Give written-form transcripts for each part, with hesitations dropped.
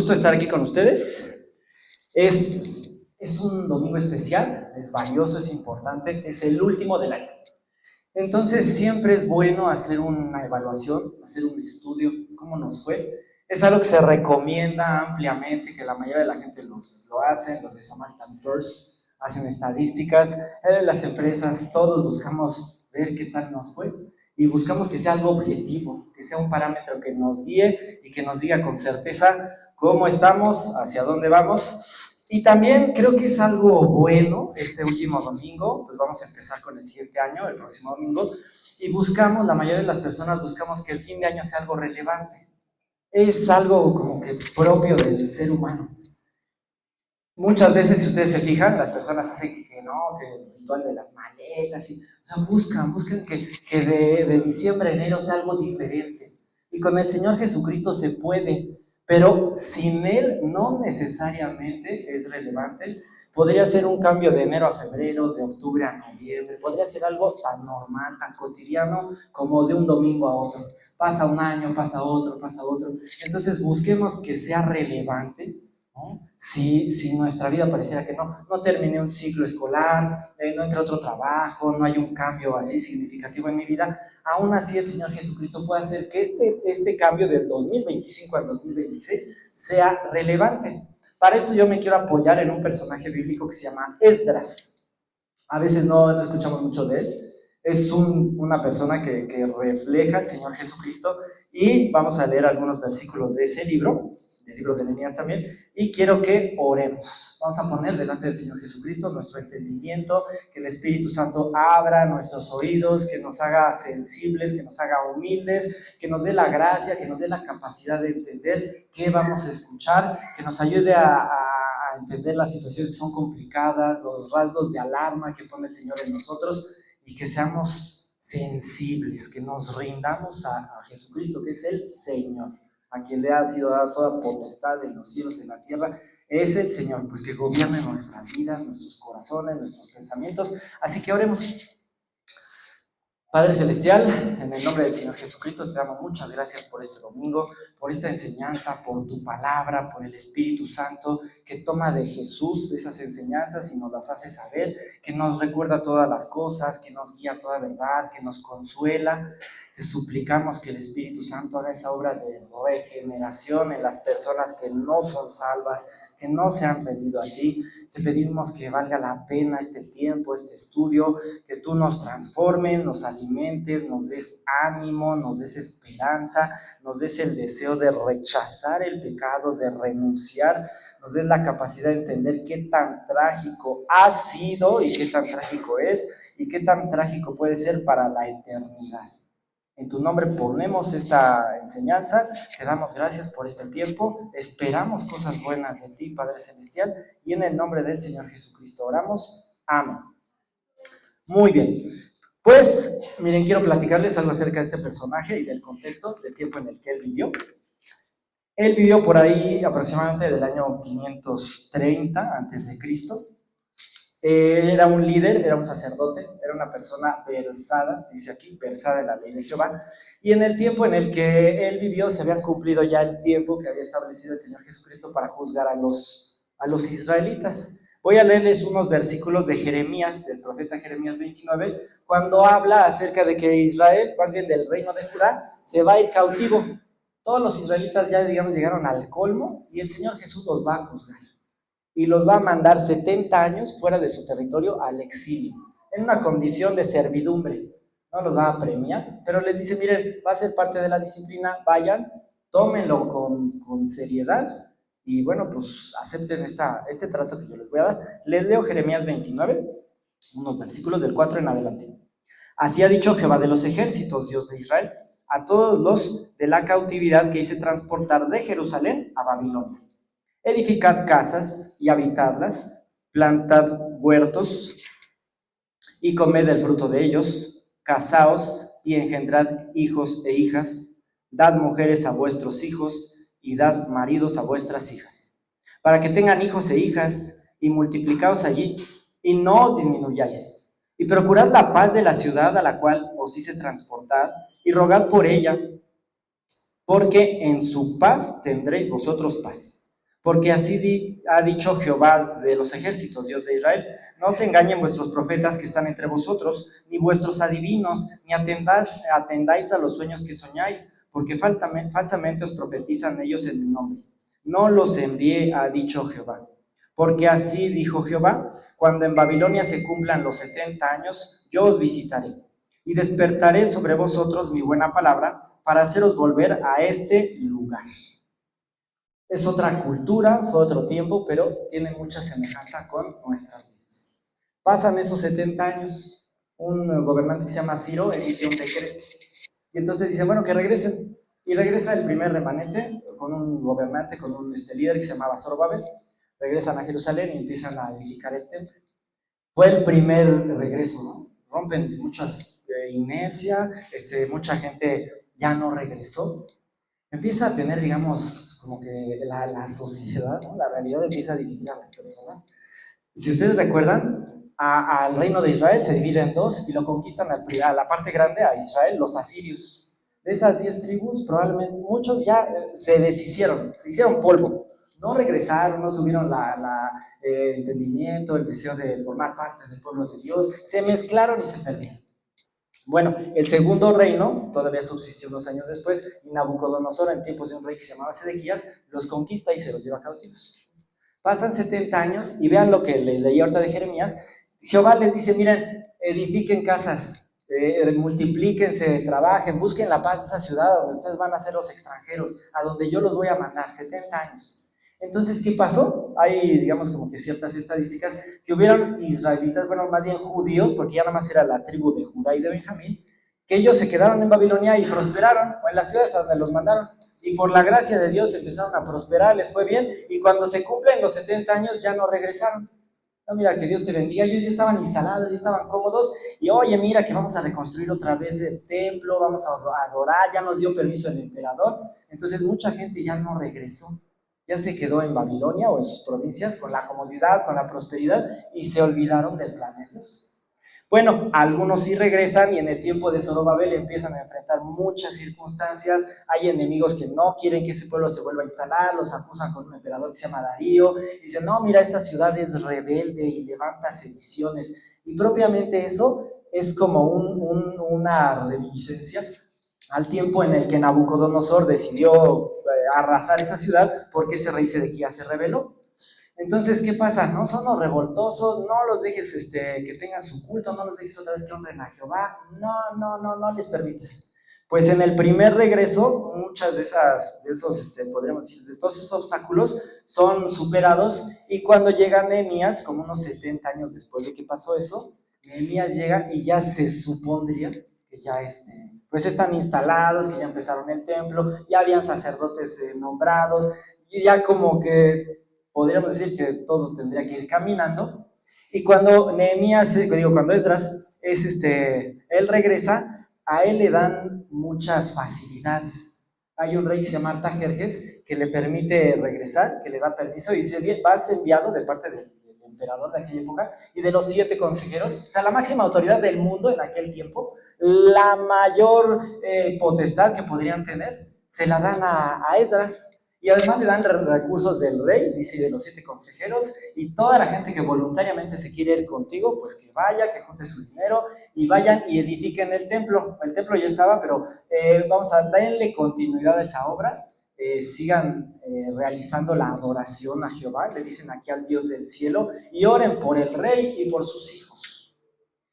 gusto estar aquí con ustedes. Es un domingo especial, es valioso, es importante, es el último del año. Entonces siempre es bueno hacer una evaluación, hacer un estudio, cómo nos fue. Es algo que se recomienda ampliamente, que la mayoría de la gente lo hace, los de Samaritan Purse hacen estadísticas, las empresas, todos buscamos ver qué tal nos fue y buscamos que sea algo objetivo, que sea un parámetro que nos guíe y que nos diga con certeza cómo estamos, hacia dónde vamos. Y también creo que es algo bueno este último domingo, pues vamos a empezar con el siguiente año, el próximo domingo, y buscamos, la mayoría de las personas buscamos que el fin de año sea algo relevante. Es algo como que propio del ser humano. Muchas veces, si ustedes se fijan, las personas hacen que no, que el ritual de las maletas, o sea, buscan que de diciembre a enero sea algo diferente. Y con el Señor Jesucristo se puede, pero sin Él no necesariamente es relevante. Podría ser un cambio de enero a febrero, de octubre a noviembre, podría ser algo tan normal, tan cotidiano como de un domingo a otro. Pasa un año, pasa otro, pasa otro. Entonces busquemos que sea relevante, ¿no? Si nuestra vida pareciera que no terminé un ciclo escolar, no entré a otro trabajo, no hay un cambio así significativo en mi vida, aún así el Señor Jesucristo puede hacer que este cambio del 2025 al 2026 sea relevante. Para esto yo me quiero apoyar en un personaje bíblico que se llama Esdras. A veces no escuchamos mucho de él. Es una persona que refleja al Señor Jesucristo, y vamos a leer algunos versículos de ese libro, del libro de Nehemías también, y quiero que oremos. Vamos a poner delante del Señor Jesucristo nuestro entendimiento, que el Espíritu Santo abra nuestros oídos, que nos haga sensibles, que nos haga humildes, que nos dé la gracia, que nos dé la capacidad de entender qué vamos a escuchar, que nos ayude a entender las situaciones que son complicadas, los rasgos de alarma que pone el Señor en nosotros, y que seamos sensibles, que nos rindamos a Jesucristo, que es el Señor, a quien le ha sido dada toda potestad en los cielos y en la tierra. Es el Señor, pues, que gobierne nuestras vidas, nuestros corazones, nuestros pensamientos. Así que oremos. Padre Celestial, en el nombre del Señor Jesucristo te damos muchas gracias por este domingo, por esta enseñanza, por tu palabra, por el Espíritu Santo que toma de Jesús esas enseñanzas y nos las hace saber, que nos recuerda todas las cosas, que nos guía a toda verdad, que nos consuela. Te suplicamos que el Espíritu Santo haga esa obra de regeneración en las personas que no son salvas, que no se han rendido a ti. Te pedimos que valga la pena este tiempo, este estudio, que tú nos transformes, nos alimentes, nos des ánimo, nos des esperanza, nos des el deseo de rechazar el pecado, de renunciar, nos des la capacidad de entender qué tan trágico ha sido y qué tan trágico es y qué tan trágico puede ser para la eternidad. En tu nombre ponemos esta enseñanza, te damos gracias por este tiempo, esperamos cosas buenas de ti, Padre Celestial, y en el nombre del Señor Jesucristo oramos. Amén. Muy bien, pues miren, quiero platicarles algo acerca de este personaje y del contexto, del tiempo en el que él vivió. Él vivió por ahí aproximadamente del año 530 a.C. Era un líder, era un sacerdote, era una persona versada, dice aquí, versada en la ley de Jehová, y en el tiempo en el que él vivió se había cumplido ya el tiempo que había establecido el Señor Jesucristo para juzgar a los israelitas. Voy a leerles unos versículos de Jeremías, del profeta Jeremías 29, cuando habla acerca de que Israel, más bien del reino de Judá, se va a ir cautivo. Todos los israelitas ya, digamos, llegaron al colmo y el Señor Jesús los va a juzgar y los va a mandar 70 años fuera de su territorio al exilio, en una condición de servidumbre. No los va a premiar, pero les dice, miren, va a ser parte de la disciplina, vayan, tómenlo con seriedad y bueno, pues acepten este trato que yo les voy a dar. Les leo Jeremías 29, unos versículos del 4 en adelante. Así ha dicho Jehová de los ejércitos, Dios de Israel, a todos los de la cautividad que hice transportar de Jerusalén a Babilonia. Edificad casas y habitadlas, plantad huertos y comed el fruto de ellos, casaos y engendrad hijos e hijas, dad mujeres a vuestros hijos y dad maridos a vuestras hijas, para que tengan hijos e hijas, y multiplicaos allí, y no os disminuyáis, y procurad la paz de la ciudad a la cual os hice transportar, y rogad por ella, porque en su paz tendréis vosotros paz. Porque así ha dicho Jehová de los ejércitos, Dios de Israel: no se engañen vuestros profetas que están entre vosotros, ni vuestros adivinos, ni atendáis a los sueños que soñáis, porque falsamente os profetizan ellos en mi nombre. No los envié, ha dicho Jehová. Porque así dijo Jehová: cuando en Babilonia se cumplan los 70 años, yo os visitaré, y despertaré sobre vosotros mi buena palabra, para haceros volver a este lugar. Es otra cultura, fue otro tiempo, pero tiene mucha semejanza con nuestras vidas. Pasan esos 70 años, un gobernante que se llama Ciro emite un decreto, y entonces dice, bueno, que regresen, y regresa el primer remanente con un gobernante, con un líder que se llamaba Zorobabel. Regresan a Jerusalén y empiezan a edificar el templo. Fue el primer regreso, ¿no? Rompen muchas inercia, mucha gente ya no regresó. Empieza a tener, digamos, como que la sociedad, ¿no? La realidad empieza a dividir a las personas. Si ustedes recuerdan, al reino de Israel se divide en dos y lo conquistan a la parte grande, a Israel, los asirios. De esas 10 tribus, probablemente muchos ya se deshicieron, se hicieron polvo. No regresaron, no tuvieron entendimiento, el deseo de formar parte del pueblo de Dios. Se mezclaron y se perdieron. Bueno, el segundo reino todavía subsistió unos años después, y Nabucodonosor, en tiempos de un rey que se llamaba Sedequías, los conquista y se los lleva cautivos. Pasan 70 años y vean lo que les leí ahorita de Jeremías. Jehová les dice, miren, edifiquen casas, multiplíquense, trabajen, busquen la paz de esa ciudad donde ustedes van a ser los extranjeros, a donde yo los voy a mandar, 70 años. Entonces, ¿qué pasó? Hay, digamos, como que ciertas estadísticas que hubieron israelitas, bueno, más bien judíos, porque ya nada más era la tribu de Judá y de Benjamín, que ellos se quedaron en Babilonia y prosperaron, o en las ciudades a donde los mandaron, y por la gracia de Dios empezaron a prosperar, les fue bien, y cuando se cumplen los 70 años ya no regresaron. No, mira, que Dios te bendiga, ellos ya estaban instalados, ya estaban cómodos, y oye, mira que vamos a reconstruir otra vez el templo, vamos a adorar, ya nos dio permiso el emperador. Entonces mucha gente ya no regresó, ya se quedó en Babilonia o en sus provincias con la comodidad, con la prosperidad, y se olvidaron del plan de Dios. Bueno, algunos sí regresan y en el tiempo de Zorobabel empiezan a enfrentar muchas circunstancias. Hay enemigos que no quieren que ese pueblo se vuelva a instalar, los acusan con un emperador que se llama Darío, y dicen, no, mira, esta ciudad es rebelde y levanta sediciones. Y propiamente eso es como una reminiscencia al tiempo en el que Nabucodonosor decidió arrasar esa ciudad porque ese rey Sedequías se rebeló. Entonces, ¿qué pasa? No son los revoltosos, no los dejes que tengan su culto, no los dejes otra vez que honren a Jehová, no les permites. Pues en el primer regreso, muchas de esos, podríamos decir, de todos esos obstáculos son superados, y cuando llega Nehemías, como unos 70 años después de que pasó eso, Nehemías llega y ya se supondría que ya pues están instalados, que ya empezaron el templo, ya habían sacerdotes nombrados, y ya como que podríamos decir que todo tendría que ir caminando. Y cuando Nehemías, cuando Esdras él regresa, a él le dan muchas facilidades. Hay un rey que se llama Artajerjes que le permite regresar, que le da permiso, y dice, bien, vas enviado de parte del emperador de aquella época y de los 7 consejeros, o sea, la máxima autoridad del mundo en aquel tiempo, la mayor potestad que podrían tener, se la dan a Esdras. Y además le dan recursos del rey, dice, de los 7 consejeros, y toda la gente que voluntariamente se quiere ir contigo, pues que vaya, que junte su dinero, y vayan y edifiquen el templo. El templo ya estaba, pero vamos a darle continuidad a esa obra, sigan realizando la adoración a Jehová, le dicen aquí al Dios del cielo, y oren por el rey y por sus hijos.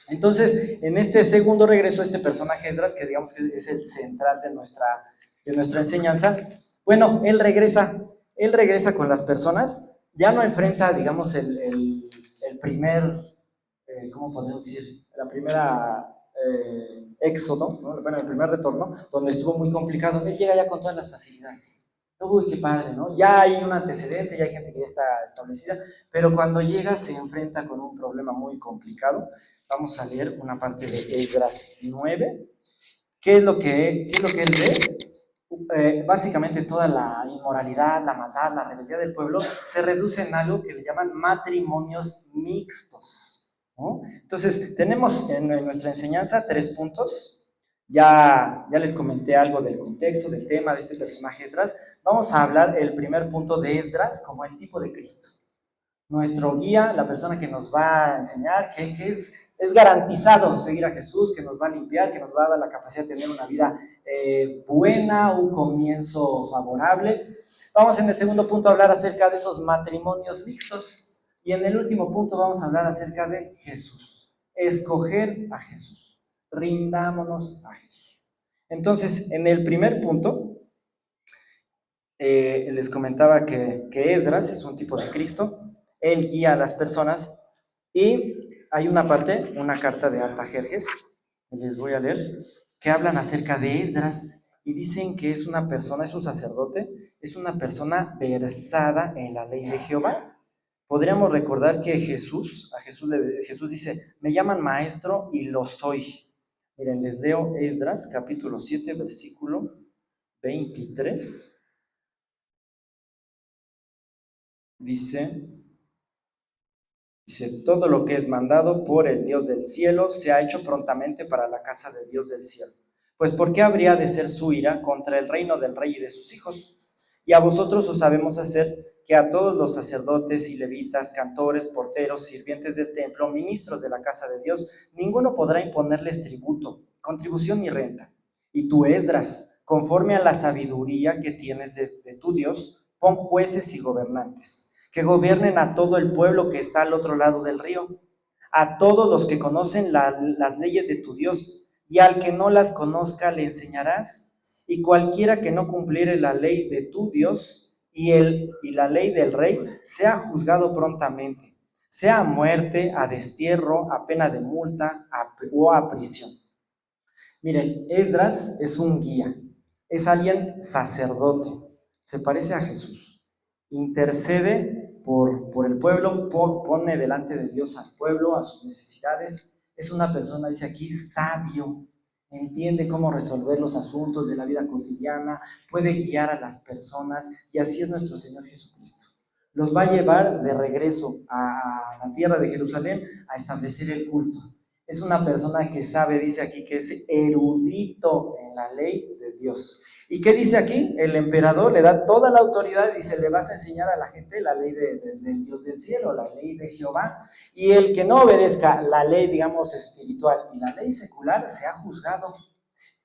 Entonces, en este segundo regreso, este personaje Esdras, que digamos que es el central de nuestra enseñanza, bueno, él regresa con las personas, ya no enfrenta, digamos, el primer, ¿cómo podemos decir? La primera éxodo, ¿no? Bueno, el primer retorno, donde estuvo muy complicado. Él llega ya con todas las facilidades. Uy, qué padre, ¿no? Ya hay un antecedente, ya hay gente que ya está establecida, pero cuando llega se enfrenta con un problema muy complicado. Vamos a leer una parte de Esdras 9. ¿Qué es lo que él ve? Básicamente toda la inmoralidad, la maldad, la rebeldía del pueblo se reduce en algo que le llaman matrimonios mixtos, ¿no? Entonces, tenemos en nuestra enseñanza 3 puntos. Ya les comenté algo del contexto, del tema de este personaje Esdras. vamos a hablar el primer punto de Esdras como el tipo de Cristo. Nuestro guía, la persona que nos va a enseñar, que es garantizado seguir a Jesús, que nos va a limpiar, que nos va a dar la capacidad de tener una vida buena, un comienzo favorable. Vamos en el segundo punto a hablar acerca de esos matrimonios mixtos. Y en el último punto vamos a hablar acerca de Jesús. Escoger a Jesús. Rindámonos a Jesús. Entonces, en el primer punto, les comentaba que Esdras es un tipo de Cristo. Él guía a las personas y hay una parte, una carta de Artajerjes, les voy a leer, que hablan acerca de Esdras y dicen que es una persona, es un sacerdote, es una persona versada en la ley de Jehová. Podríamos recordar que Jesús dice, me llaman maestro y lo soy. Miren, les leo Esdras, capítulo 7, versículo 23. Dice, todo lo que es mandado por el Dios del cielo se ha hecho prontamente para la casa del Dios del cielo. Pues ¿por qué habría de ser su ira contra el reino del rey y de sus hijos? Y a vosotros os sabemos hacer que a todos los sacerdotes y levitas, cantores, porteros, sirvientes del templo, ministros de la casa de Dios, ninguno podrá imponerles tributo, contribución ni renta. Y tú, Esdras, conforme a la sabiduría que tienes de tu Dios, pon jueces y gobernantes que gobiernen a todo el pueblo que está al otro lado del río, a todos los que conocen las leyes de tu Dios, y al que no las conozca le enseñarás, y cualquiera que no cumpliere la ley de tu Dios y la ley del rey, sea juzgado prontamente, sea a muerte, a destierro, a pena de multa o a prisión. Miren, Esdras es un guía, es alguien sacerdote, se parece a Jesús, intercede por el pueblo, pone delante de Dios al pueblo, a sus necesidades. Es una persona, dice aquí, sabio, entiende cómo resolver los asuntos de la vida cotidiana, puede guiar a las personas, y así es nuestro Señor Jesucristo. Los va a llevar de regreso a la tierra de Jerusalén a establecer el culto. Es una persona que sabe, dice aquí, que es erudito en la ley de Dios. ¿Y qué dice aquí? El emperador le da toda la autoridad y dice, le vas a enseñar a la gente la ley del Dios del cielo, la ley de Jehová. Y el que no obedezca la ley, digamos, espiritual y la ley secular, se ha juzgado.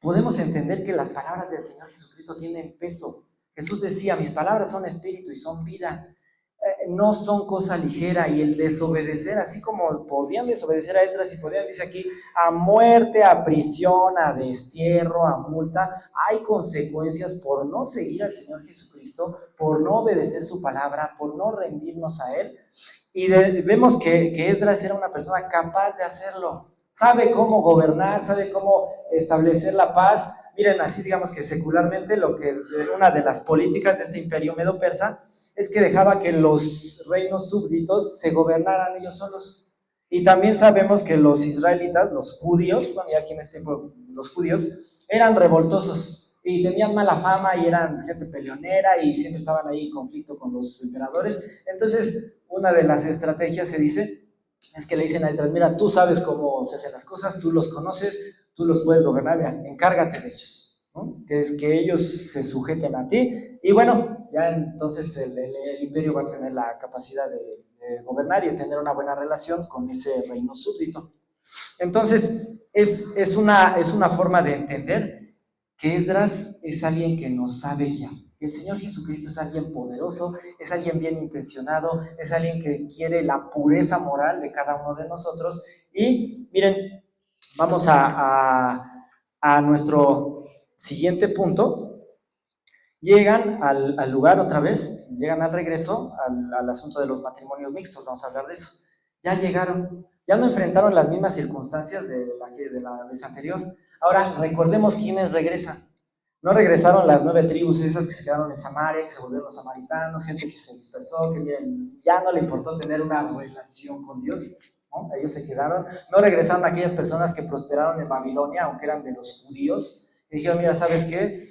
Podemos entender que las palabras del Señor Jesucristo tienen peso. Jesús decía, mis palabras son espíritu y son vida. No son cosa ligera, y el desobedecer, así como podían desobedecer a Esdras y podían, dice aquí, a muerte, a prisión, a destierro, a multa, hay consecuencias por no seguir al Señor Jesucristo, por no obedecer su palabra, por no rendirnos a Él. Y vemos que Esdras era una persona capaz de hacerlo, sabe cómo gobernar, sabe cómo establecer la paz. Miren, así digamos que secularmente una de las políticas de este imperio medo-persa es que dejaba que los reinos súbditos se gobernaran ellos solos. Y también sabemos que los israelitas, los judíos, bueno, ya aquí en este tiempo los judíos, eran revoltosos y tenían mala fama y eran gente peleonera y siempre estaban ahí en conflicto con los emperadores. Entonces, una de las estrategias, se dice, es que le dicen a Esdras, mira, tú sabes cómo se hacen las cosas, tú los conoces, tú los puedes gobernar, mira, encárgate de ellos, ¿no? Que es que ellos se sujeten a ti, y bueno, ya entonces el imperio va a tener la capacidad de gobernar y de tener una buena relación con ese reino súbdito. Entonces, es una forma de entender que Esdras es alguien que nos sabe guiar. El Señor Jesucristo es alguien poderoso, es alguien bien intencionado, es alguien que quiere la pureza moral de cada uno de nosotros. Y miren, vamos a nuestro siguiente punto. Llegan al lugar otra vez, llegan al regreso, al asunto de los matrimonios mixtos, vamos a hablar de eso. Ya llegaron, ya no enfrentaron las mismas circunstancias de la vez anterior. Ahora, recordemos quiénes regresan. No regresaron las 9 tribus esas que se quedaron en Samaria, que se volvieron los samaritanos, gente que se dispersó, que ya no le importó tener una relación con Dios, ¿no? Ellos se quedaron. No regresaron aquellas personas que prosperaron en Babilonia, aunque eran de los judíos, y dijeron, mira, ¿sabes qué?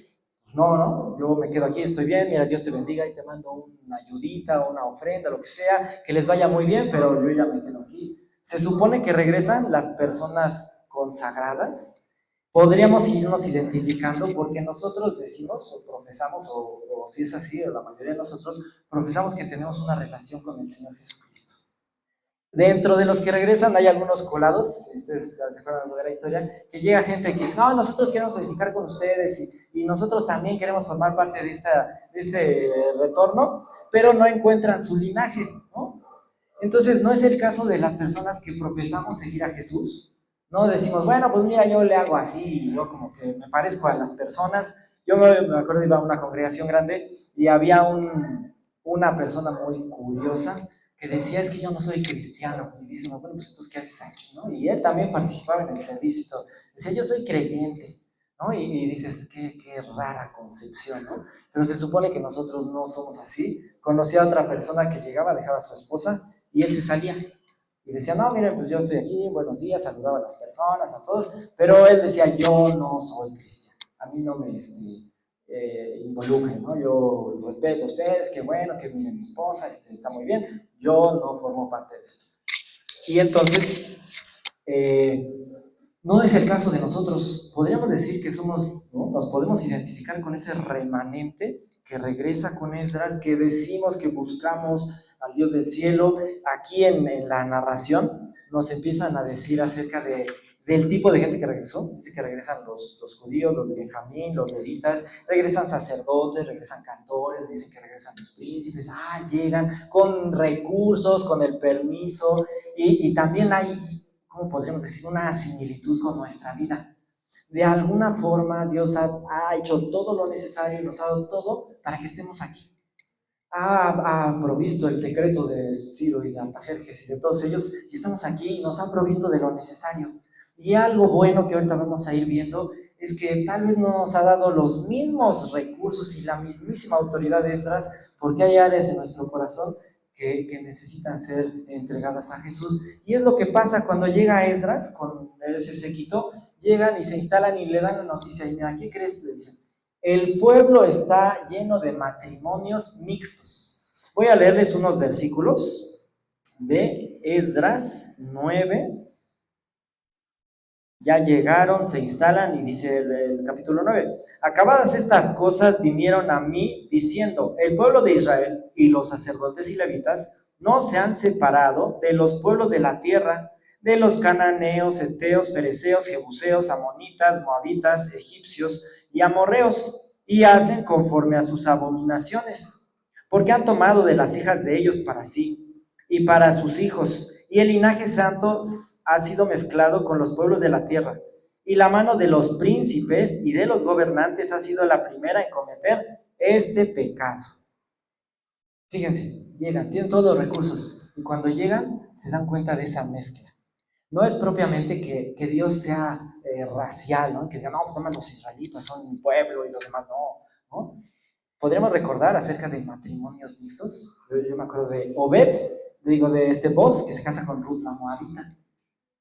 No, yo me quedo aquí, estoy bien, mira, Dios te bendiga y te mando una ayudita, una ofrenda, lo que sea, que les vaya muy bien, pero yo ya me quedo aquí. Se supone que regresan las personas consagradas, podríamos irnos identificando porque nosotros decimos o profesamos, o si es así, o la mayoría de nosotros profesamos que tenemos una relación con el Señor Jesucristo. Dentro de los que regresan hay algunos colados, si ustedes se acuerdan de la historia, que llega gente que dice, no, nosotros queremos edificar con ustedes y nosotros también queremos formar parte de este retorno, pero no encuentran su linaje, ¿no? Entonces, no es el caso de las personas que profesamos seguir a Jesús. No decimos, bueno, pues mira, yo le hago así, y yo como que me parezco a las personas. Yo me acuerdo, iba a una congregación grande y había una persona muy curiosa que decía, es que yo no soy cristiano. Y dice, bueno, pues entonces, ¿qué haces aquí? ¿No? Y él también participaba en el servicio y todo. Decía, yo soy creyente. ¿No? Y dices, qué rara concepción, ¿no? Pero se supone que nosotros no somos así. Conocí a otra persona que llegaba, dejaba a su esposa y él se salía. Y decía, no, miren, pues yo estoy aquí, buenos días, saludaba a las personas, a todos, pero él decía, yo no soy cristiano, a mí no me involucren, ¿no? Yo respeto a ustedes, qué bueno, que miren mi esposa, está muy bien, yo no formo parte de esto. Y entonces, no es el caso de nosotros. Podríamos decir que somos, ¿no? Nos podemos identificar con ese remanente que regresa con Esdras, que decimos que buscamos al Dios del cielo. Aquí en la narración nos empiezan a decir acerca del tipo de gente que regresó. Dice que regresan los judíos, los de Benjamín, los levitas, regresan sacerdotes, regresan cantores, dicen que regresan los príncipes, llegan con recursos, con el permiso, y también hay, ¿cómo podríamos decir?, una similitud con nuestra vida. De alguna forma Dios ha hecho todo lo necesario y nos ha dado todo para que estemos aquí. Ha provisto el decreto de Ciro y de Artajerjes y de todos ellos, y estamos aquí y nos han provisto de lo necesario. Y algo bueno que ahorita vamos a ir viendo es que tal vez no nos ha dado los mismos recursos y la mismísima autoridad de Esdras, porque hay áreas en nuestro corazón que necesitan ser entregadas a Jesús. Y es lo que pasa cuando llega Esdras con ese séquito, llegan y se instalan y le dan la noticia, y mira, ¿qué crees? Le dicen, el pueblo está lleno de matrimonios mixtos. Voy a leerles unos versículos de Esdras 9. Ya llegaron, se instalan y dice el capítulo 9. Acabadas estas cosas vinieron a mí diciendo, el pueblo de Israel y los sacerdotes y levitas no se han separado de los pueblos de la tierra, de los cananeos, heteos, fereceos, jebuseos, amonitas, moabitas, egipcios y amorreos, y hacen conforme a sus abominaciones, porque han tomado de las hijas de ellos para sí y para sus hijos, y el linaje santo ha sido mezclado con los pueblos de la tierra, y la mano de los príncipes y de los gobernantes ha sido la primera en cometer este pecado. Fíjense, llegan, tienen todos los recursos, y cuando llegan se dan cuenta de esa mezcla. No es propiamente que Dios sea racial, ¿no? Que digan, no, pues toman los israelitas, son un pueblo y los demás ¿no? Podríamos recordar acerca de matrimonios mixtos. Yo me acuerdo de Obed, de Boz, que se casa con Ruth la Moabita,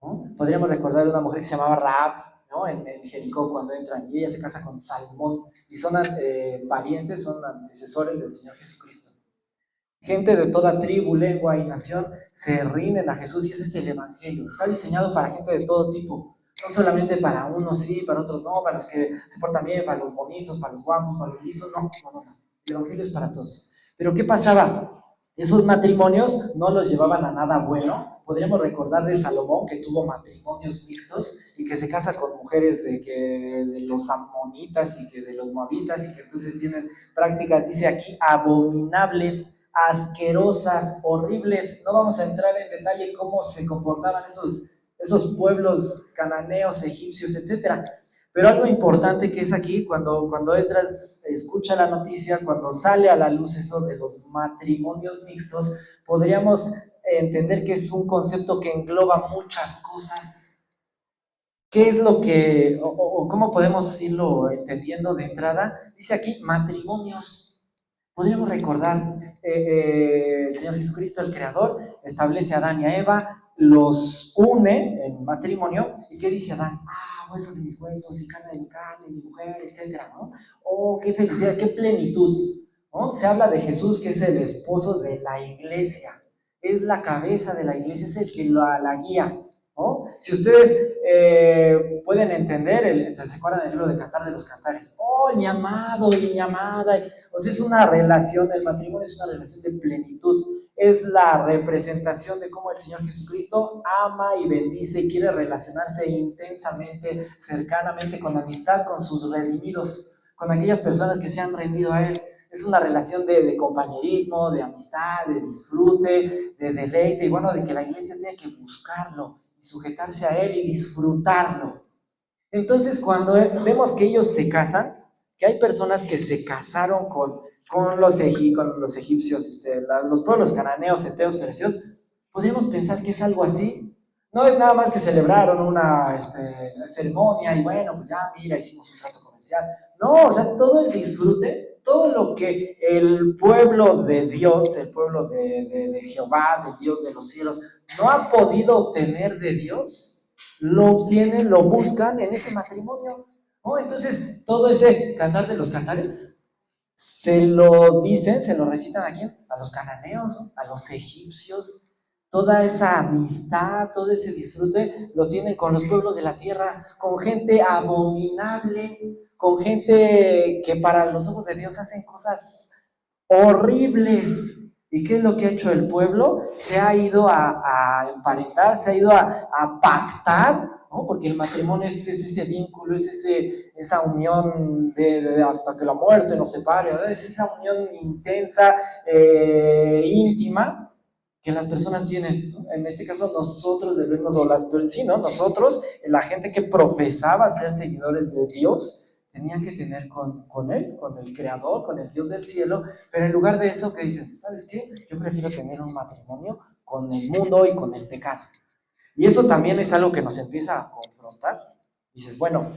¿no? Podríamos recordar de una mujer que se llamaba Rahab, ¿no? En Jericó, cuando entran, y ella se casa con Salmón, y son parientes, son antecesores del Señor Jesucristo. Gente de toda tribu, lengua y nación se rinden a Jesús, y ese es el Evangelio. Está diseñado para gente de todo tipo, no solamente para unos sí, para otros no, para los que se portan bien, para los bonitos, para los guapos, para los listos, no. El Evangelio es para todos. Pero ¿qué pasaba? Esos matrimonios no los llevaban a nada bueno. Podríamos recordar de Salomón, que tuvo matrimonios mixtos y que se casa con mujeres de los amonitas y que de los moabitas, y que entonces tienen prácticas, dice aquí, abominables, asquerosas, horribles. No vamos a entrar en detalle cómo se comportaban esos pueblos cananeos, egipcios, etcétera. Pero algo importante que es aquí, cuando Esdras escucha la noticia, cuando sale a la luz eso de los matrimonios mixtos, podríamos entender que es un concepto que engloba muchas cosas. ¿Qué es lo que, o cómo podemos irlo entendiendo de entrada? Dice aquí, matrimonios. Podríamos recordar, el Señor Jesucristo, el Creador, establece a Adán y a Eva, los une en matrimonio, ¿y qué dice Adán? Huesos de mis huesos y carne de mi carne, mi mujer, etcétera, ¿no? Oh, qué felicidad, qué plenitud, ¿no? Se habla de Jesús, que es el esposo de la iglesia, es la cabeza de la iglesia, es el que la guía. ¿no? Si ustedes pueden entender, ¿se acuerdan del libro de Cantar de los Cantares? Oh, mi amado y mi amada. O sea, es una relación, el matrimonio es una relación de plenitud. Es la representación de cómo el Señor Jesucristo ama y bendice y quiere relacionarse intensamente, cercanamente, con amistad, con sus redimidos, con aquellas personas que se han rendido a Él. Es una relación de compañerismo, de amistad, de disfrute, de deleite, y bueno, de que la iglesia tiene que buscarlo y sujetarse a Él y disfrutarlo. Entonces, cuando vemos que ellos se casan, que hay personas que se casaron con los egipcios, los pueblos cananeos, heteos, fereceos, podríamos pensar que es algo así. No es nada más que celebraron una ceremonia y bueno, pues ya, mira, hicimos un trato comercial. No, o sea, todo el disfrute, todo lo que el pueblo de Dios, el pueblo de Jehová, de Dios de los cielos, no ha podido obtener de Dios, lo obtienen, lo buscan en ese matrimonio, ¿no? Entonces, todo ese cantar de los cantares, se lo dicen, se lo recitan a quién? A los cananeos, ¿no? A los egipcios. Toda esa amistad, todo ese disfrute lo tienen con los pueblos de la tierra, con gente abominable, con gente que para los ojos de Dios hacen cosas horribles. ¿Y qué es lo que ha hecho el pueblo? Se ha ido a emparentar, se ha ido a pactar, ¿no? Porque el matrimonio es ese vínculo, es esa unión de hasta que la muerte nos separe, ¿verdad? Es esa unión intensa, íntima, que las personas tienen, ¿no? En este caso nosotros debemos, sí, ¿no? Nosotros, la gente que profesaba ser seguidores de Dios, tenían que tener con Él, con el Creador, con el Dios del cielo, pero en lugar de eso, ¿qué dicen? ¿Sabes qué? Yo prefiero tener un matrimonio con el mundo y con el pecado. Y eso también es algo que nos empieza a confrontar. Dices, bueno,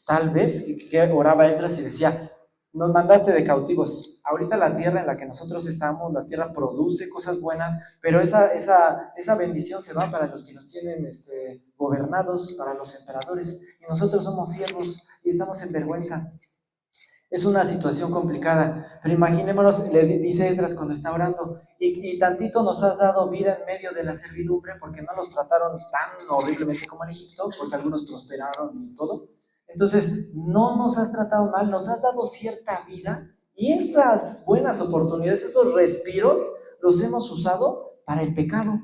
tal vez, que oraba Esdras y decía, nos mandaste de cautivos. Ahorita la tierra en la que nosotros estamos, la tierra produce cosas buenas, pero esa bendición se va para los que nos tienen gobernados, para los emperadores. Y nosotros somos siervos y estamos en vergüenza. Es una situación complicada, pero imaginémonos, le dice Esdras cuando está orando, y tantito nos has dado vida en medio de la servidumbre, porque no nos trataron tan horriblemente como en Egipto, porque algunos prosperaron y todo. Entonces, no nos has tratado mal, nos has dado cierta vida, y esas buenas oportunidades, esos respiros, los hemos usado para el pecado,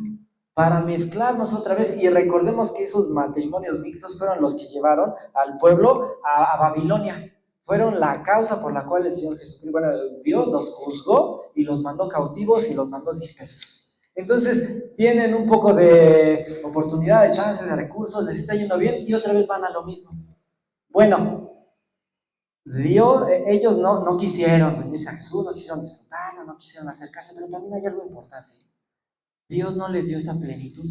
para mezclarnos otra vez, y recordemos que esos matrimonios mixtos fueron los que llevaron al pueblo a Babilonia. Fueron la causa por la cual el Señor Jesucristo, bueno, Dios los juzgó y los mandó cautivos y los mandó dispersos. Entonces, tienen un poco de oportunidad, de chance, de recursos, les está yendo bien y otra vez van a lo mismo. Bueno, Dios, ellos no quisieron rendirse a Jesús, no quisieron disfrutarlo, no quisieron acercarse, pero también hay algo importante. Dios no les dio esa plenitud.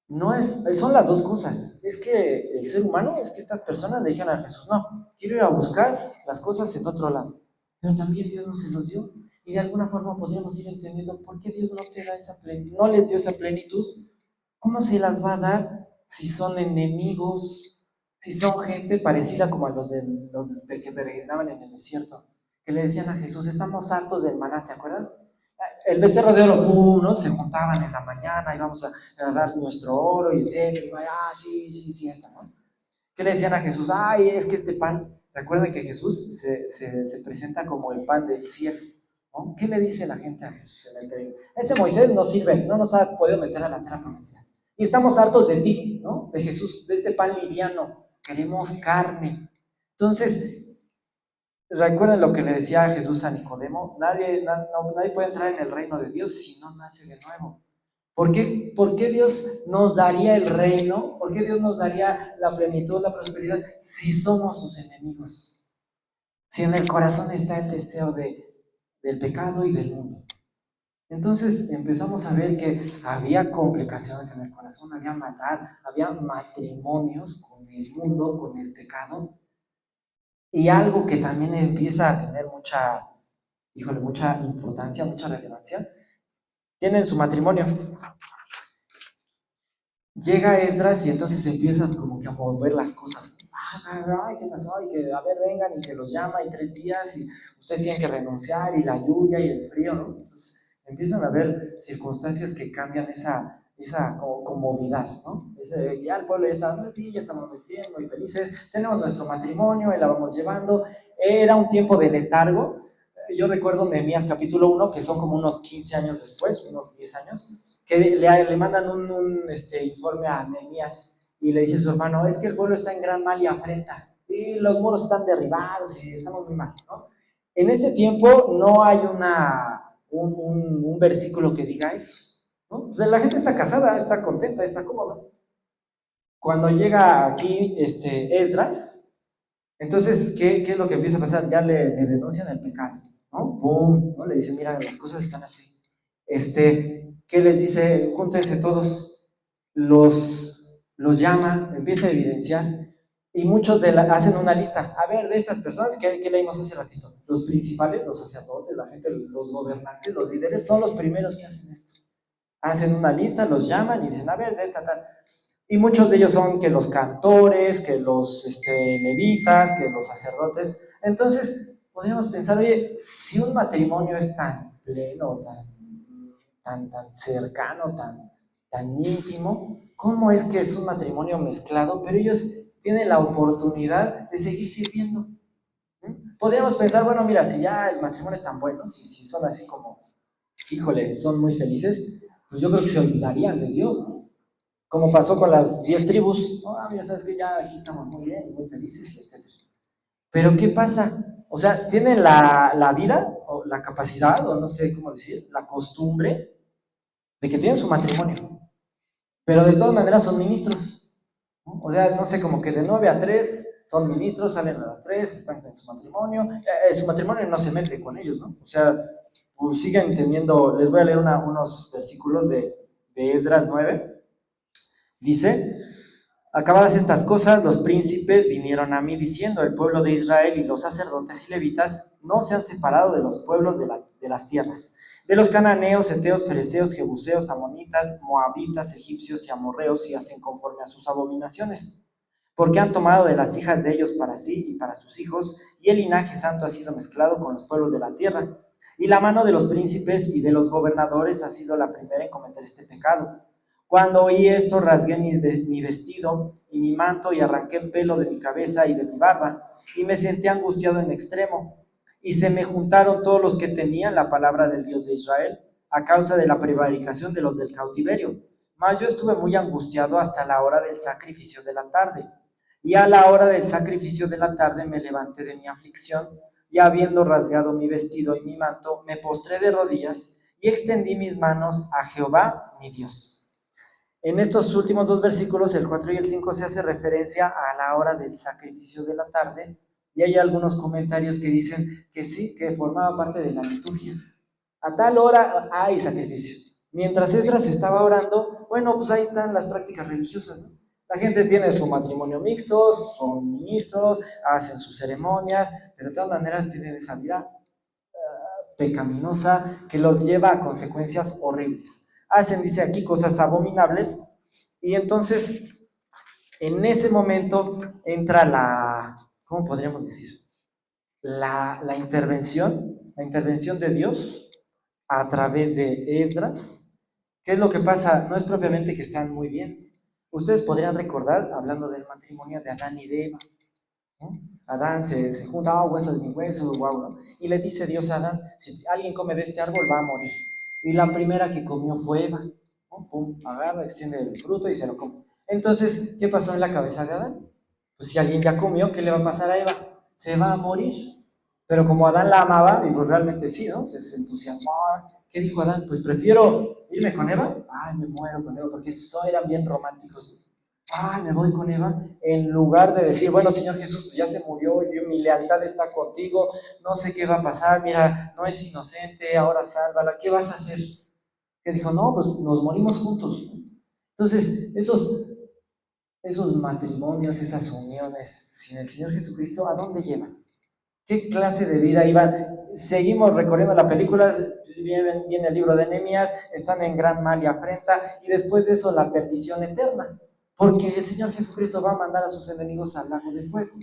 No son las dos cosas. Es que el ser humano, es que estas personas le dijeron a Jesús, no, quiero ir a buscar las cosas en otro lado. Pero también Dios no se los dio. Y de alguna forma podríamos ir entendiendo por qué Dios no te da esa plenitud, no les dio esa plenitud. ¿Cómo se las va a dar si son enemigos, si son gente parecida como a los que peregrinaban en el desierto? Que le decían a Jesús, estamos hartos del maná, ¿se acuerdan? El becerro de oro, ¡pum!, ¿no? Se juntaban en la mañana y vamos a dar nuestro oro y etcétera, y sí, fiesta, ¿no? ¿Qué le decían a Jesús? Ay, es que este pan, recuerden que Jesús se presenta como el pan del cielo, ¿no? ¿Qué le dice la gente a Jesús en el peregro? Este Moisés no sirve, no nos ha podido meter a la tierra prometida. Y estamos hartos de ti, ¿no? De Jesús, de este pan liviano, queremos carne. Entonces, recuerden lo que le decía Jesús a Nicodemo, nadie puede entrar en el reino de Dios si no nace de nuevo. ¿Por qué Dios nos daría el reino? ¿Por qué Dios nos daría la plenitud, la prosperidad, si somos sus enemigos? Si en el corazón está el deseo del pecado y del mundo. Entonces empezamos a ver que había complicaciones en el corazón, había maldad, había matrimonios con el mundo, con el pecado. Y algo que también empieza a tener mucha importancia, mucha relevancia, tienen su matrimonio. Llega Esdras y entonces empiezan como que a mover las cosas. Ay, ¿qué pasó? Y que, a ver, vengan, y que los llama, y 3 días, y ustedes tienen que renunciar, y la lluvia y el frío, ¿no? Entonces, empiezan a haber circunstancias que cambian esa comodidad, ¿no? Ya el pueblo ya está, sí, ya estamos muy bien, muy felices, tenemos nuestro matrimonio y la vamos llevando. Era un tiempo de letargo. Yo recuerdo Nehemías capítulo 1, que son como unos 15 años después, unos 10 años, que le mandan un informe a Nehemías y le dice a su hermano, es que el pueblo está en gran mal y afrenta, y los muros están derribados y estamos muy mal, ¿no? En este tiempo no hay un versículo que diga eso, ¿no? O sea, la gente está casada, está contenta, está cómoda. Cuando llega aquí Esdras, entonces, ¿qué es lo que empieza a pasar? Ya le denuncian el pecado, ¿no? ¡Pum! ¿No? Le dicen, mira, las cosas están así. ¿Qué les dice? Júntense todos, los llama, empieza a evidenciar, y muchos hacen una lista. A ver, de estas personas que leímos hace ratito, los principales, los sacerdotes, la gente, los gobernantes, los líderes, son los primeros que hacen esto. Hacen una lista, los llaman y dicen, a ver, de esta tal. Y muchos de ellos son que los cantores, que los levitas, que los sacerdotes. Entonces, podríamos pensar, oye, si un matrimonio es tan pleno, tan cercano, tan íntimo, ¿cómo es que es un matrimonio mezclado? Pero ellos tienen la oportunidad de seguir sirviendo. Podríamos pensar, bueno, mira, si ya el matrimonio es tan bueno, si son así como, híjole, son muy felices, pues yo creo que se olvidarían de Dios, ¿no? Como pasó con las 10 tribus. Oh, mira, sabes que ya aquí estamos muy bien, muy felices, etc. Pero ¿qué pasa? O sea, tienen la vida, o la capacidad, o no sé cómo decir, la costumbre de que tienen su matrimonio, pero de todas maneras son ministros, ¿no? O sea, no sé, como que de 9 a 3 son ministros, salen a las 3, están en su matrimonio no se mete con ellos, ¿no? O sea, pues siguen teniendo, les voy a leer unos versículos de Esdras 9. Dice, acabadas estas cosas, los príncipes vinieron a mí diciendo, el pueblo de Israel y los sacerdotes y levitas no se han separado de los pueblos de las tierras, de los cananeos, heteos, fereceos, jebuseos, amonitas, moabitas, egipcios y amorreos, y hacen conforme a sus abominaciones, porque han tomado de las hijas de ellos para sí y para sus hijos, y el linaje santo ha sido mezclado con los pueblos de la tierra, y la mano de los príncipes y de los gobernadores ha sido la primera en cometer este pecado. Cuando oí esto, rasgué mi vestido y mi manto y arranqué el pelo de mi cabeza y de mi barba, y me sentí angustiado en extremo. Y se me juntaron todos los que tenían la palabra del Dios de Israel, a causa de la prevaricación de los del cautiverio. Mas yo estuve muy angustiado hasta la hora del sacrificio de la tarde. Y a la hora del sacrificio de la tarde me levanté de mi aflicción, y habiendo rasgado mi vestido y mi manto, me postré de rodillas y extendí mis manos a Jehová, mi Dios. En estos últimos dos versículos, el 4 y el 5, se hace referencia a la hora del sacrificio de la tarde, y hay algunos comentarios que dicen que sí, que formaba parte de la liturgia. A tal hora hay sacrificio. Mientras Esdras estaba orando, bueno, pues ahí están las prácticas religiosas, ¿no? La gente tiene su matrimonio mixto, son ministros, hacen sus ceremonias, pero de todas maneras tienen esa vida pecaminosa que los lleva a consecuencias horribles. Hacen, dice aquí, cosas abominables, y entonces en ese momento entra ¿cómo podríamos decir? La intervención de Dios a través de Esdras. ¿Qué es lo que pasa? No es propiamente que están muy bien. Ustedes podrían recordar, hablando del matrimonio de Adán y de Eva, ¿no? Adán se junta, hueso de mi hueso, guau, ¿no? Y le dice Dios a Adán, si alguien come de este árbol va a morir. Y la primera que comió fue Eva, ¿no? Pum, agarra, extiende el fruto y se lo come. Entonces, ¿qué pasó en la cabeza de Adán? Pues si alguien ya comió, ¿qué le va a pasar a Eva? Se va a morir. Pero como Adán la amaba, y pues realmente sí, ¿no? Se entusiasmó. ¿Qué dijo Adán? Pues prefiero irme con Eva. Ay, me muero con Eva, porque eran bien románticos. Ay, me voy con Eva, en lugar de decir, bueno, Señor Jesús, pues ya se murió, mi lealtad está contigo, no sé qué va a pasar, mira, no es inocente, ahora sálvala, ¿qué vas a hacer? Que dijo, no, pues nos morimos juntos. Entonces, esos matrimonios, esas uniones sin el Señor Jesucristo, ¿a dónde llevan? ¿Qué clase de vida iban? Seguimos recorriendo la película, viene el libro de Nehemías, están en gran mal y afrenta, y después de eso la perdición eterna, porque el Señor Jesucristo va a mandar a sus enemigos al lago de fuego.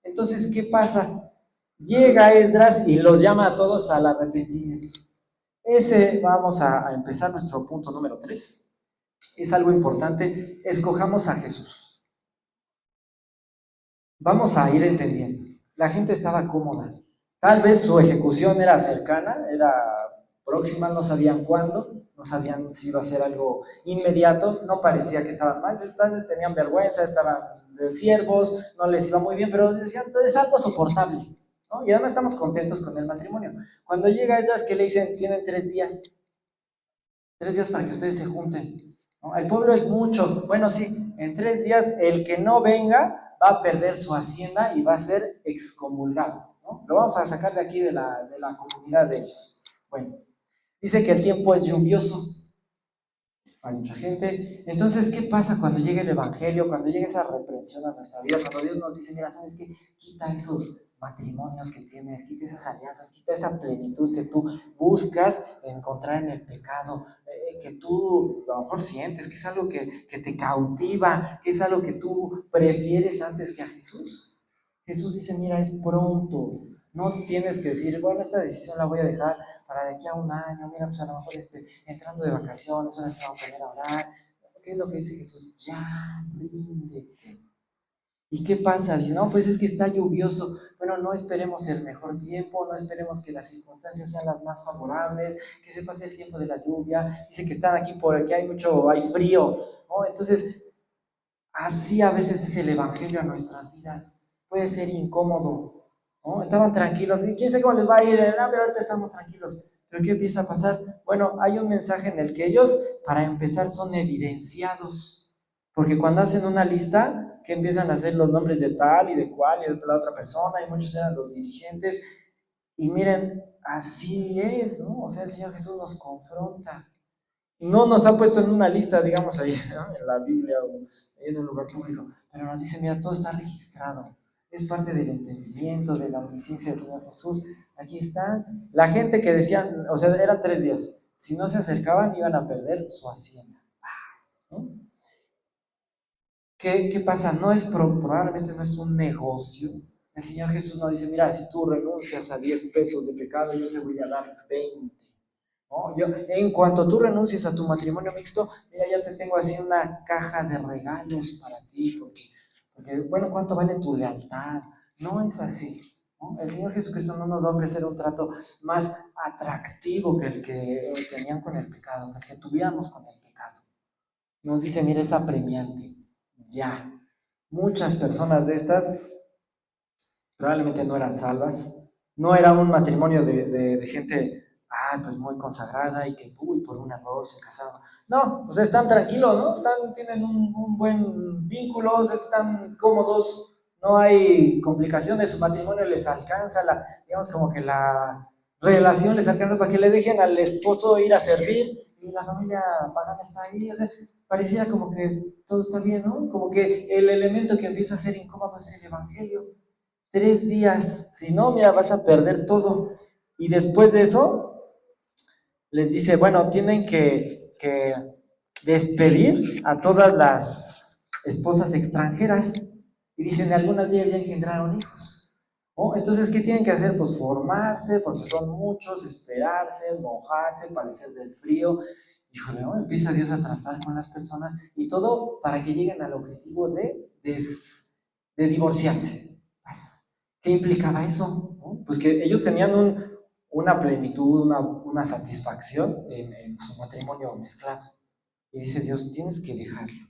Entonces, ¿qué pasa? Llega Esdras y los llama a todos al arrepentimiento. Vamos a empezar nuestro punto número 3. es algo importante, escojamos a Jesús. Vamos a ir entendiendo. La gente estaba cómoda. Tal vez su ejecución era cercana, era próxima, no sabían cuándo, no sabían si iba a ser algo inmediato, no parecía que estaban mal, tenían vergüenza, estaban de siervos, no les iba muy bien, pero decían, es algo soportable, ¿no? Y además estamos contentos con el matrimonio. Cuando llega esas que le dicen, tienen 3 días para que ustedes se junten, ¿no? El pueblo es mucho, bueno, sí, en 3 días el que no venga va a perder su hacienda y va a ser excomulgado, ¿no? Lo vamos a sacar de aquí de la comunidad de ellos. Bueno, dice que el tiempo es lluvioso, hay mucha gente. Entonces, ¿qué pasa cuando llega el Evangelio, cuando llega esa reprensión a nuestra vida, cuando Dios nos dice, mira, ¿sabes qué? Quita esos matrimonios que tienes, quita esas alianzas, quita esa plenitud que tú buscas encontrar en el pecado, que tú a lo mejor sientes, que es algo que te cautiva, que es algo que tú prefieres antes que a Jesús? Jesús dice, mira, es pronto. No tienes que decir, bueno, esta decisión la voy a dejar para de aquí a un año. Mira, pues a lo mejor entrando de vacaciones, ahora sí vamos a poner a orar. ¿Qué es lo que dice Jesús? Ya, ríndete. ¿Y qué pasa? Dice, no, pues es que está lluvioso. Bueno, no esperemos el mejor tiempo, no esperemos que las circunstancias sean las más favorables, que se pase el tiempo de la lluvia. Dice que están aquí porque hay frío, ¿no? Entonces, así a veces es el Evangelio a nuestras vidas. Puede ser incómodo, ¿no? Estaban tranquilos, quién sabe cómo les va a ir, pero ahorita estamos tranquilos. Pero ¿qué empieza a pasar? Bueno, hay un mensaje en el que ellos, para empezar, son evidenciados. Porque cuando hacen una lista, que empiezan a hacer los nombres de tal y de cual y de la otra persona, y muchos eran los dirigentes, y miren, así es, ¿no? O sea, el Señor Jesús nos confronta. No nos ha puesto en una lista, digamos, ahí, ¿no? En la Biblia o en un lugar público, pero nos dice, mira, todo está registrado. Es parte del entendimiento, de la omnisciencia del Señor Jesús. Aquí está. La gente que decían, o sea, eran 3 días. Si no se acercaban, iban a perder su hacienda, ¿no? ¿Qué pasa? Probablemente no es un negocio. El Señor Jesús no dice, mira, si tú renuncias a 10 pesos de pecado, yo te voy a dar 20. ¿No? En cuanto tú renuncies a tu matrimonio mixto, mira, ya te tengo así una caja de regalos para ti, porque bueno, ¿cuánto vale tu lealtad? No es así, ¿no? El Señor Jesucristo no nos va a ofrecer un trato más atractivo que el que tenían con el pecado, que el que tuviéramos con el pecado. Nos dice, mira, es apremiante, ya. Muchas personas de estas probablemente no eran salvas, no era un matrimonio de gente, pues muy consagrada y que, por un error se casaron. No, o sea, están tranquilos, ¿no? Tienen un buen vínculo, están cómodos, no hay complicaciones, su matrimonio les alcanza, digamos como que la relación les alcanza para que le dejen al esposo ir a servir y la familia pagana está ahí, o sea, pareciera como que todo está bien, ¿no? Como que el elemento que empieza a ser incómodo es el evangelio. 3 días, si no, mira, vas a perder todo. Y después de eso, les dice, bueno, tienen que despedir a todas las esposas extranjeras. Y dicen, algunas de ellas ya engendraron hijos, ¿no? Entonces, ¿qué tienen que hacer? Pues formarse, porque son muchos, esperarse, mojarse, padecer del frío. Híjole, ¿no? Empieza Dios a tratar con las personas y todo para que lleguen al objetivo de divorciarse. ¿Qué implicaba eso? ¿No? Pues que ellos tenían una plenitud, una satisfacción en su matrimonio mezclado. Y dice Dios, tienes que dejarlo,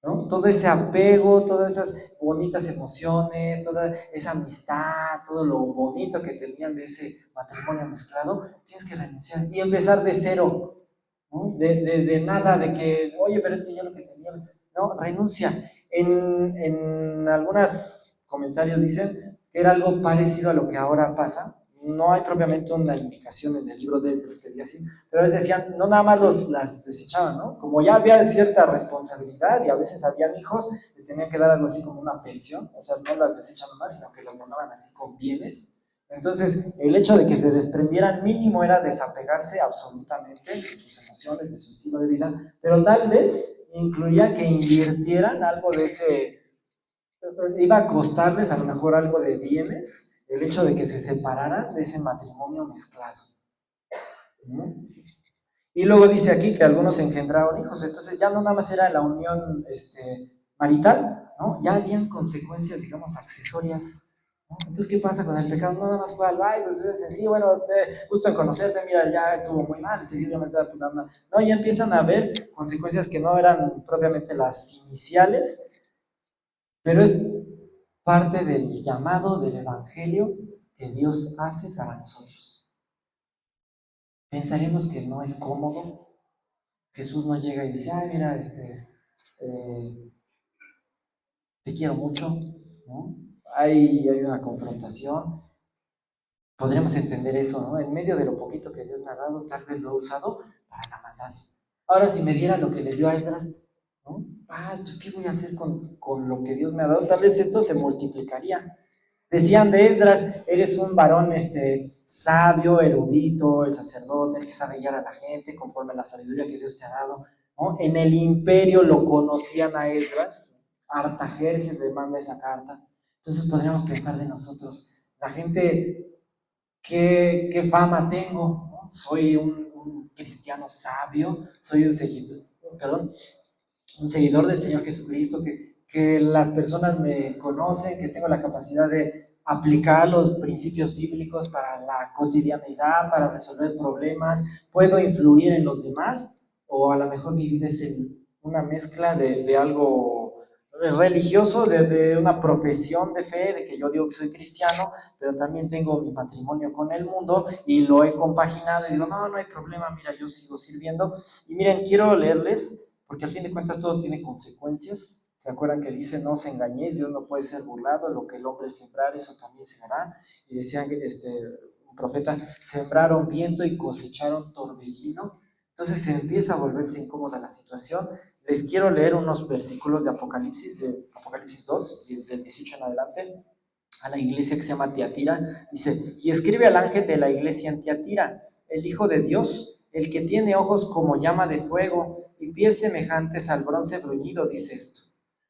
¿no? Todo ese apego, todas esas bonitas emociones, toda esa amistad, todo lo bonito que tenían de ese matrimonio mezclado, tienes que renunciar y empezar de cero, ¿no? De nada, de que, oye, pero es que ya lo que tenía, no, renuncia. En algunos comentarios dicen que era algo parecido a lo que ahora pasa. No hay propiamente una indicación en el libro de Esdras que diga así, pero les decían, no nada más las desechaban, ¿no? Como ya había cierta responsabilidad y a veces habían hijos, les tenían que dar algo así como una pensión, o sea, no las desechaban más, sino que las mandaban así con bienes. Entonces, el hecho de que se desprendieran mínimo era desapegarse absolutamente de sus emociones, de su estilo de vida, pero tal vez incluía que invirtieran algo de ese, iba a costarles a lo mejor algo de bienes, el hecho de que se separaran de ese matrimonio mezclado, ¿no? Y luego dice aquí que algunos engendraron hijos, entonces ya no nada más era la unión marital, ¿no? Ya habían consecuencias, digamos, accesorias, ¿no? Entonces, ¿qué pasa con el pecado? No nada más fue al baile, pues es sencillo, bueno, gusto en conocerte, mira, ya estuvo muy mal, seguido ya me estaba apuntando. No, ya empiezan a haber consecuencias que no eran propiamente las iniciales, pero es parte del llamado del evangelio que Dios hace para nosotros. Pensaremos que no es cómodo. Jesús no llega y dice, ay, mira, eh, te quiero mucho, ¿no? Hay una confrontación. Podríamos entender eso, ¿no? En medio de lo poquito que Dios me ha dado, tal vez lo he usado para la maldad. Ahora, si me diera lo que le dio a Esdras, ¿no? Pues, ¿qué voy a hacer con lo que Dios me ha dado? Tal vez esto se multiplicaría. Decían de Esdras, eres un varón sabio, erudito, el sacerdote, el que sabe guiar a la gente conforme a la sabiduría que Dios te ha dado, ¿no? En el imperio lo conocían a Esdras, Artajerjes le manda esa carta. Entonces podríamos pensar de nosotros, la gente, ¿qué fama tengo? ¿No? Soy un cristiano sabio, soy un seguidor del Señor Jesucristo, que las personas me conocen, que tengo la capacidad de aplicar los principios bíblicos para la cotidianidad, para resolver problemas, puedo influir en los demás, o a lo mejor mi vida es una mezcla de algo religioso, de una profesión de fe, de que yo digo que soy cristiano, pero también tengo mi matrimonio con el mundo y lo he compaginado y digo, no, no hay problema, mira, yo sigo sirviendo. Y miren, quiero leerles porque al fin de cuentas todo tiene consecuencias. ¿Se acuerdan que dice, no os engañéis, Dios no puede ser burlado, lo que el hombre sembrar, eso también se hará? Y decían que un profeta, sembraron viento y cosecharon torbellino. Entonces se empieza a volverse incómoda la situación. Les quiero leer unos versículos de Apocalipsis 2, del 18 en adelante, a la iglesia que se llama Tiatira. Dice, y escribe al ángel de la iglesia en Tiatira, el Hijo de Dios, el que tiene ojos como llama de fuego y pies semejantes al bronce bruñido, dice esto.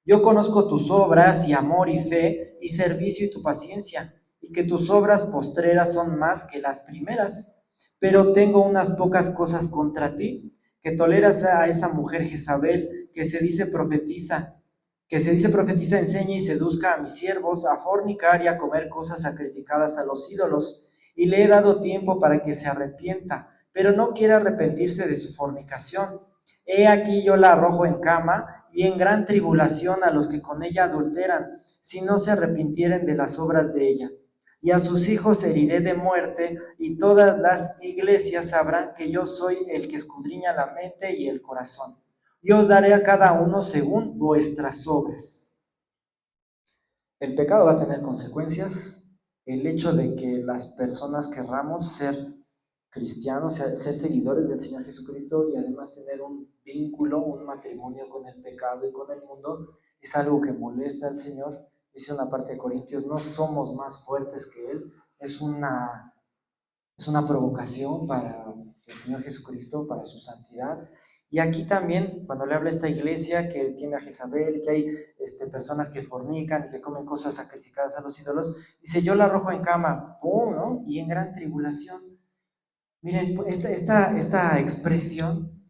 Yo conozco tus obras y amor y fe y servicio y tu paciencia, y que tus obras postreras son más que las primeras. Pero tengo unas pocas cosas contra ti, que toleras a esa mujer Jezabel, que se dice profetiza, enseña y seduzca a mis siervos a fornicar y a comer cosas sacrificadas a los ídolos, y le he dado tiempo para que se arrepienta, pero no quiere arrepentirse de su fornicación. He aquí yo la arrojo en cama y en gran tribulación a los que con ella adulteran, si no se arrepintieren de las obras de ella. Y a sus hijos heriré de muerte, y todas las iglesias sabrán que yo soy el que escudriña la mente y el corazón. Yo os daré a cada uno según vuestras obras. El pecado va a tener consecuencias. El hecho de que las personas querramos ser cristianos, ser seguidores del Señor Jesucristo y además tener un vínculo, un matrimonio con el pecado y con el mundo, es algo que molesta al Señor. Dice una parte de Corintios, no somos más fuertes que Él. Es una provocación para el Señor Jesucristo, para su santidad. Y aquí también, cuando le habla a esta iglesia que tiene a Jezabel, que hay personas que fornican y que comen cosas sacrificadas a los ídolos, dice, yo la arrojo en cama, ¡pum!, ¿no? Y en gran tribulación. Miren, esta expresión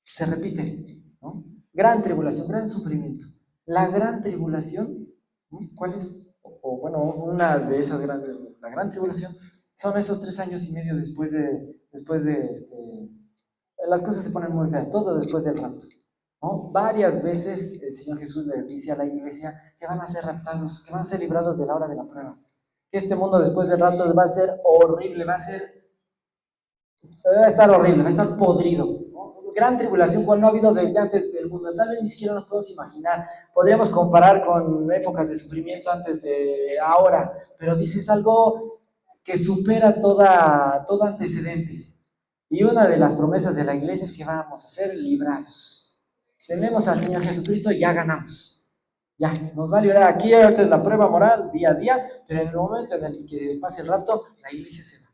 se repite, ¿no? Gran tribulación, gran sufrimiento. La gran tribulación, ¿no? ¿Cuál es? Bueno, una de esas grandes, la gran tribulación, son esos 3 años y medio las cosas se ponen muy feas, todo después del rapto, ¿no? Varias veces el Señor Jesús le dice a la iglesia que van a ser raptados, que van a ser librados de la hora de la prueba, que este mundo después del rapto va a ser horrible, va a estar horrible, va a estar podrido, ¿no? Gran tribulación cual no ha habido desde antes del mundo, tal vez ni siquiera nos podemos imaginar, podríamos comparar con épocas de sufrimiento antes de ahora, pero dices algo que supera todo antecedente. Y una de las promesas de la iglesia es que vamos a ser librados. Tenemos al Señor Jesucristo y ya ganamos. Ya, nos va a librar aquí, ahorita es la prueba moral, día a día, pero en el momento en el que pase el rapto, la iglesia se va.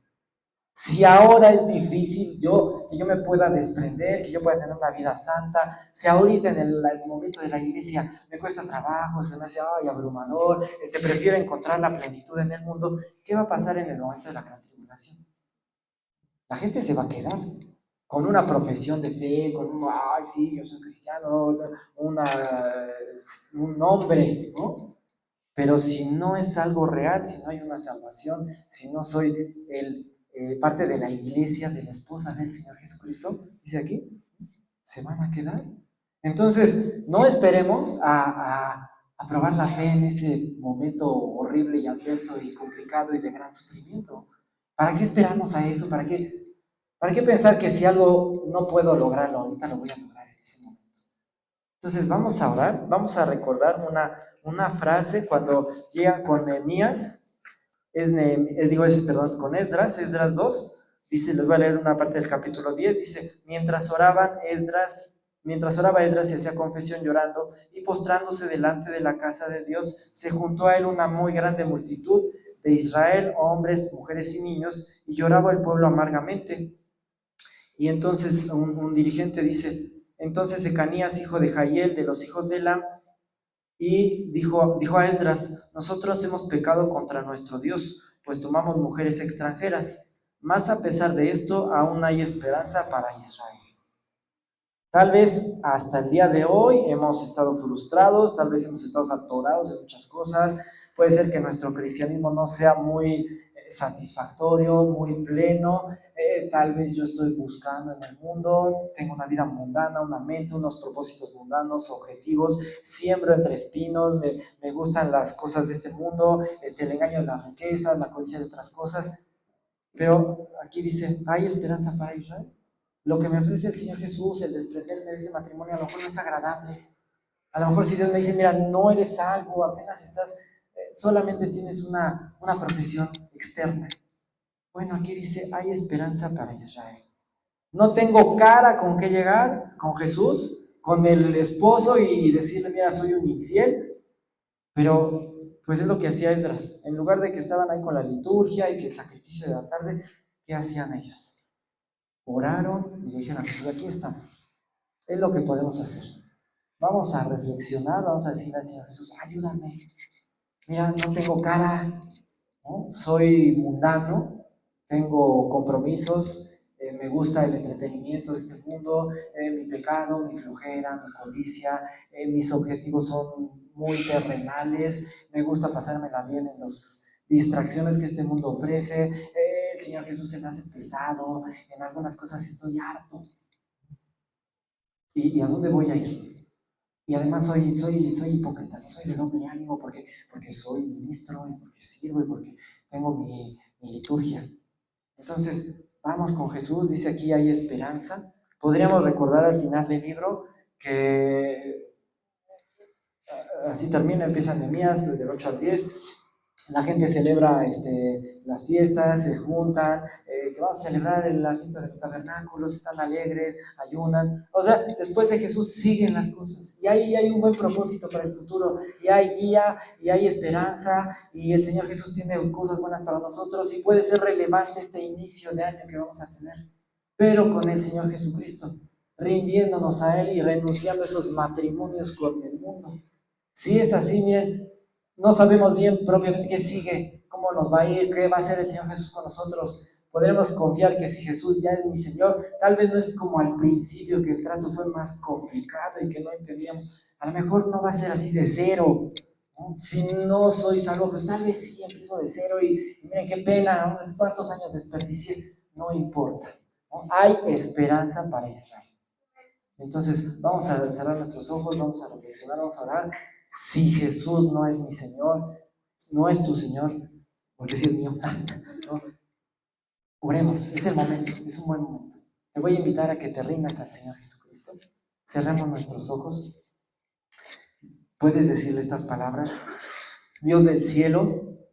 Si ahora es difícil que yo me pueda desprender, que yo pueda tener una vida santa, si ahorita en el momento de la iglesia me cuesta trabajo, se me hace abrumador, prefiero encontrar la plenitud en el mundo, ¿qué va a pasar en el momento de la gran tribulación? La gente se va a quedar. con una profesión de fe, con un, ay, sí, yo soy cristiano, una, un nombre, ¿no? Pero si no es algo real, si no hay una salvación, si no soy parte de la iglesia, de la esposa del Señor Jesucristo, dice aquí, se van a quedar. Entonces, no esperemos a probar la fe en ese momento horrible y adverso y complicado y de gran sufrimiento. ¿Para qué esperamos a eso? ¿Para qué pensar que si algo no puedo lograrlo ahorita, lo voy a lograr en ese momento? Entonces vamos a orar, vamos a recordar una frase cuando llega con Nehemías, con Esdras 2, dice, les voy a leer una parte del capítulo 10, dice, mientras oraba Esdras y hacía confesión llorando y postrándose delante de la casa de Dios, se juntó a él una muy grande multitud de Israel, hombres, mujeres y niños, y lloraba el pueblo amargamente. Y entonces un dirigente dice, entonces Ecanías, hijo de Jael, de los hijos de Elam, y dijo a Esdras, nosotros hemos pecado contra nuestro Dios, pues tomamos mujeres extranjeras, mas a pesar de esto aún hay esperanza para Israel. Tal vez hasta el día de hoy hemos estado frustrados, tal vez hemos estado atorados en muchas cosas, puede ser que nuestro cristianismo no sea muy satisfactorio, muy pleno, tal vez yo estoy buscando en el mundo, tengo una vida mundana, una mente, unos propósitos mundanos, objetivos, siembro entre espinos, me gustan las cosas de este mundo, el engaño de las riquezas, la codicia de otras cosas, pero aquí dice, ¿hay esperanza para Israel? Lo que me ofrece el Señor Jesús, el desprenderme de ese matrimonio, a lo mejor no es agradable. A lo mejor si Dios me dice, mira, no eres salvo, apenas estás, solamente tienes una profesión externa. Bueno, aquí dice, hay esperanza para Israel. No tengo cara con qué llegar con Jesús, con el esposo y decirle, mira, soy un infiel, pero pues es lo que hacía Esdras. En lugar de que estaban ahí con la liturgia y que el sacrificio de la tarde, ¿qué hacían ellos? Oraron y le dijeron a Jesús, aquí estamos. Es lo que podemos hacer. Vamos a reflexionar, vamos a decirle al Señor Jesús, ayúdame. Mira, no tengo cara, ¿no? Soy mundano, tengo compromisos, me gusta el entretenimiento de este mundo, mi pecado, mi flojera, mi codicia, mis objetivos son muy terrenales, me gusta pasármela bien en las distracciones que este mundo ofrece, el Señor Jesús se me hace pesado, en algunas cosas estoy harto. ¿Y a dónde voy a ir? Y además soy hipócrita, no soy de doble ánimo porque soy ministro y porque sirvo y porque tengo mi liturgia. Entonces, vamos con Jesús, dice aquí hay esperanza. Podríamos recordar al final del libro que así termina, empieza Nehemías del 8 al 10. La gente celebra las fiestas, se juntan, que vamos a celebrar la fiesta de los tabernáculos, están alegres, ayunan. O sea, después de Jesús siguen las cosas. Y ahí hay un buen propósito para el futuro. Y hay guía, y hay esperanza, y el Señor Jesús tiene cosas buenas para nosotros, y puede ser relevante este inicio de año que vamos a tener. Pero con el Señor Jesucristo, rindiéndonos a Él y renunciando a esos matrimonios con el mundo. Si es así, miren, no sabemos bien propiamente qué sigue, cómo nos va a ir, qué va a hacer el Señor Jesús con nosotros. Podremos confiar que si Jesús ya es mi Señor, tal vez no es como al principio, que el trato fue más complicado y que no entendíamos. A lo mejor no va a ser así de cero, ¿no? Si no soy salvo, pues tal vez sí empiezo de cero y miren qué pena, ¿no? ¿Cuántos años desperdicié? No importa, ¿no? Hay esperanza para Israel. Entonces, vamos a cerrar nuestros ojos, vamos a reflexionar, vamos a orar. Si Jesús no es mi Señor, no es tu Señor, porque si es mío, ¿no? Oremos, es el momento, es un buen momento. Te voy a invitar a que te rindas al Señor Jesucristo. Cerremos nuestros ojos. Puedes decirle estas palabras. Dios del cielo,